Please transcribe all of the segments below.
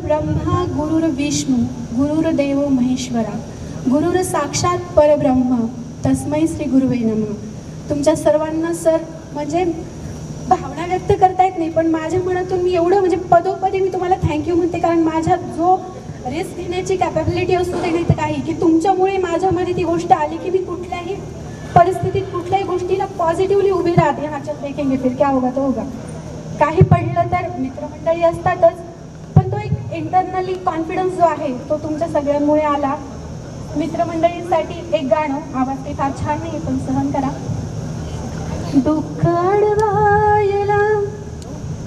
ब्रह्मा गुरुर्विष्णू गुरुर्देव महेश्वरा गुरुर साक्षात परब्रह्म तस्मै श्री गुरुवे नमः. तुमच्या सर्वांना सर म्हणजे भावना व्यक्त करता येत नाही, पण माझ्या मनातून मी एवढं म्हणजे पदोपदी मी तुम्हाला थँक्यू म्हणते, कारण माझ्या जो रिस्क घेण्याची कॅपॅबिलिटी असतो ते नाही तर काही की तुमच्यामुळे माझ्यामध्ये ती गोष्ट आली की मी कुठल्याही परिस्थितीत कुठल्याही गोष्टीला पॉझिटिव्हली उभी राहते. हा चल देखेंगे फिर क्या होगा तो होगा. काही पडलं तर मित्रमंडळी असतातच, पण तो एक इंटरनली कॉन्फिडन्स जो आहे तो तुमच्या सगळ्यांमुळे आला. मित्रमंडळींसाठी एक गाणं, आवाज ते फार छान नाही पण सहन करा. दुःख अडवायला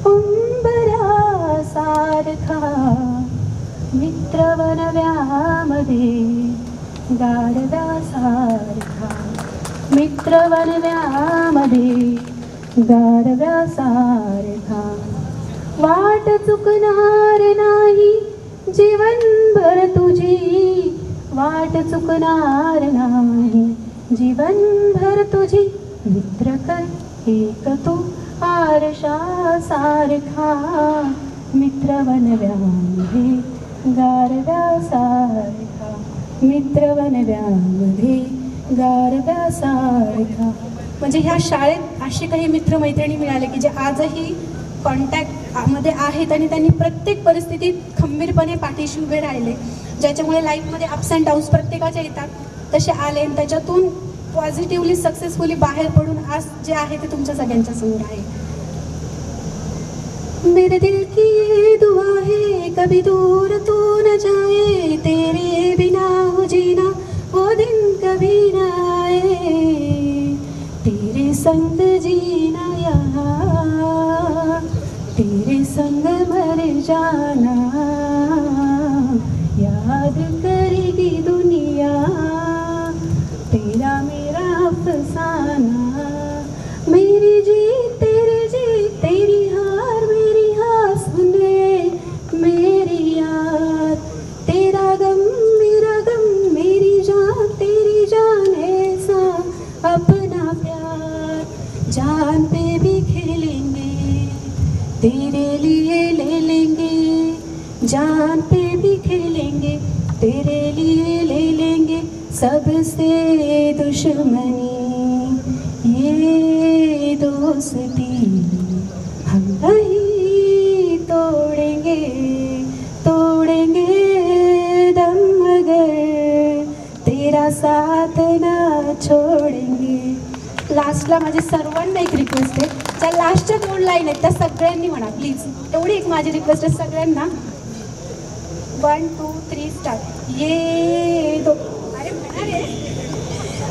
उंबरा सारखा मित्र वनव्यामध्ये गारव्यासारखा मित्र वनव्यामध्ये गारव्यासारखा वाट चुकणार नाही जीवनभर तुझी वाट चुकणार नाही जीवनभर तुझी मित्र कर एक तू आरशा सारखा मित्र वनव्यामध्ये गारव्यासारखा मित्र वनव्यामध्ये गारव्यासारखा. म्हणजे ह्या शाळेत असे काही मित्रमैत्रिणी मिळाले की जे आजही कॉन्टॅक्ट मध्ये आहेत आणि त्यांनी प्रत्येक परिस्थितीत खंबीरपणे पाठीशी उभे राहिले, ज्याच्यामुळे लाईफमध्ये अप्स अँड डाऊन्स प्रत्येकाच्या येतात तसे आले आणि त्याच्यातून पॉझिटिव्हली सक्सेसफुली बाहेर पडून आज जे आहे ते तुमच्या सगळ्यांच्या समोर आहे. मेरे दिल की ये दुआ है कभी दूर तू न जाए तेरे बिना हो जीना वो दिन कभी न आए तेरे संग जीना यहाँ तेरे संग मर जाना याद करेगी दुनिया तेरा मेरा अफसाना मेरी जीत तेरी हार मेरी हाँ सुने मेरी याद तेरा गम मेरी जान तेरी जान ऐसा अपना प्यार जान पे भी खेलेंगे तेरे लिए ले लेंगे जान पे भी खेलेंगे तेरे लिए ले लेंगे सबसे दुश्मनी ये दोस्ती हम नहीं तोड़ेंगे दम मगर तेरा साथ ना छोडेंगे. लास्टला माझी सर्वांना एक रिक्वेस्ट आहे, ज्या लास्टच्या 2 लाईन आहेत त्या सगळ्यांनी म्हणा प्लीज. एवढी एक माझी रिक्वेस्ट आहे सगळ्यांना. 1 2 3 स्टार्ट. ये दो अरे म्हणा रे.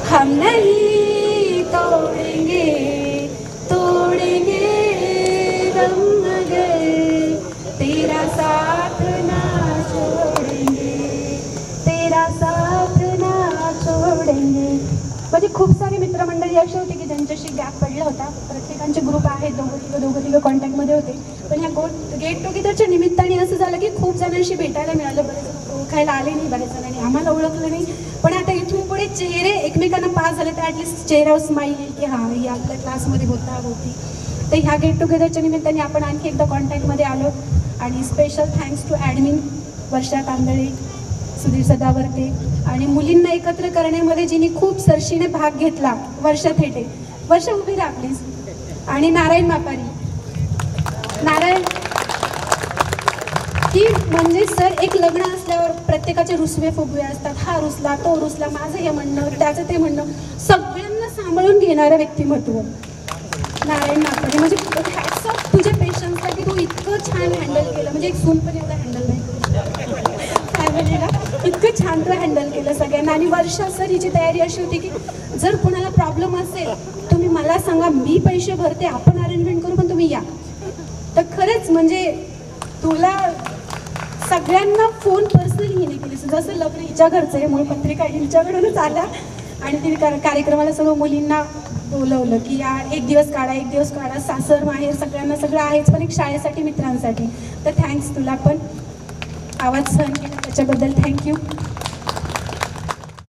हम नहीं तोड़ेंगे दम मगर तेरा साथ ना छोड़ेंगे तेरा साथ ना छोड़ेंगे. म्हणजे खूप सारे मित्रमंडळी अशी होती की ज्यांच्याशी गॅप पडला होता. प्रत्येकांचे ग्रुप आहेत, दोघं तिघं कॉन्टॅक्टमध्ये होते, पण ह्या गेट टुगेदरच्या निमित्ताने असं झालं की खूप जणांशी भेटायला मिळालं. बरेच ओळखायला आले नाही, बरेच जणांनी आम्हाला ओळखलं नाही, पण आता इथून पुढे चेहरे एकमेकांना पास झाले तर ॲटलिस्ट चेहऱ्यावर स्माईल येईल की हां ही आपल्या क्लासमध्ये होती. तर ह्या गेट टुगेदरच्या निमित्ताने आपण आणखी एकदा कॉन्टॅक्टमध्ये आलो. आणि स्पेशल थँक्स टू ॲडमिन वर्षा तांदळे, सुधीर सदावर्ते आणि मुलींना एकत्र करण्यामध्ये जिने खूप सरशीने भाग घेतला वर्षा थेटे. वर्षा उभी राहा प्लीज. आणि नारायण मापारी. नारायण की म्हणजे सर एक लग्न असल्यावर प्रत्येकाचे रुसवे फुगवे असतात. हा रुसला तो रुसला माझं हे म्हणणं त्याचं ते म्हणणं सगळ्यांना सांभाळून घेणारं व्यक्तिमत्व नारायण मापारी. म्हणजे हॅट्स ऑफ तुझ्या पेशन्सला की तू इतकं छान हँडल केलं. म्हणजे एक सून पण एवढं हँडल नाही फॅमिलीला इतकं छान तू हँडल केलं सगळ्यांना. आणि वर्षा सर हिची तयारी अशी होती की जर कोणाला प्रॉब्लेम असेल तुम्ही मला सांगा, मी पैसे भरते, आपण अरेंजमेंट करू, पण तुम्ही या. तर खरंच म्हणजे तुला सगळ्यांना फोन पर्सनली हिने केली. जसं लग्न हिच्या घरचं आहे म्हणून पत्रिका हिच्याकडूनच आल्या आणि तिने कार्यक्रमाला सगळं मुलींना बोलवलं की यार एक दिवस काढा सासर माहेर सगळ्यांना सगळं आहेच, पण एक शाळेसाठी मित्रांसाठी. तर थँक्स तुला पण आवाज सहन केला त्याच्याबद्दल थँक्यू.